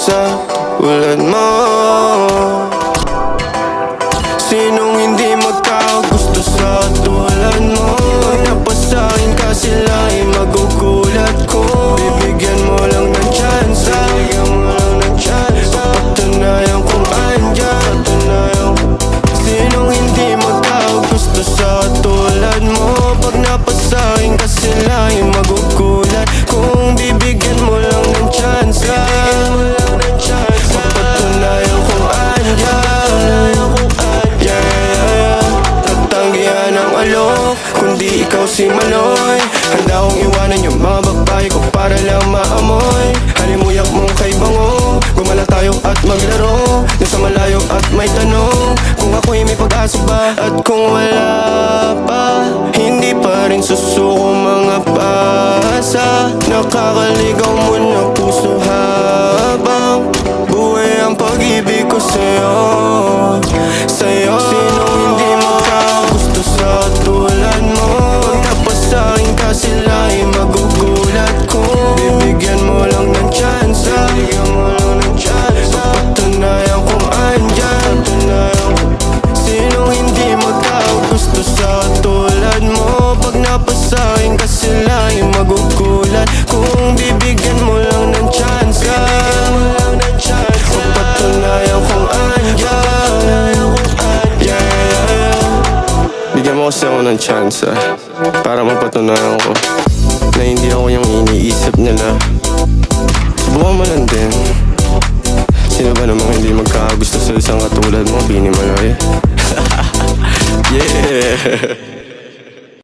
sa tulad mo? Sinong hindi magkagusto sa tulad mo? Napasahin ka sila ay magugulat ko. Bibigyan mo lang ng chance, bibigyan mo lang ng chance. Papatunayan kung andyan, papatunayan. Sinong hindi magkagusto sa tulad mo? Pag napasahin ka sila ay magugulat. Kung bibigyan mo lang ng chance, bibigyan mo lang ng chance. Papatunayan kung andyan. Tatanggihan ang alok, kundi ikaw si Maloy. Handa kong iwanan yung mga babae ko para lang maamoy. Halimuyak mong kay bango, gumala tayo at maglaro. Nasa malayo at may tanong, kung ako'y may pag-asa ba? At kung wala pa, hindi pa rin susuko mga pasa. Nakakaligaw mo na puso habang buhay ang pag-ibig ko sa'yo, sa'yo. Sinong hindi magkagusto sa tulad mo? Napasahin ka sila ay magugulat ko. Bibigyan mo lang ng chance, bibigyan mo lang ng chance. Papatunayan kung andyan, papatunayan. Sinong hindi magkagusto sa tulad mo? Pag napasahin ka sila ay magugulat. Kung bibigyan mo lang ng chance, bibigyan mo lang ng chance. Papatunayan kung andyan. Bigyan mo kasi ako ng chance para mapatunayan ko na hindi ako yung iniisip nila. Subukan mo lang din. Sino ba namang hindi magkakagusto sa isang katulad mo, Bini Maloy? Yeah.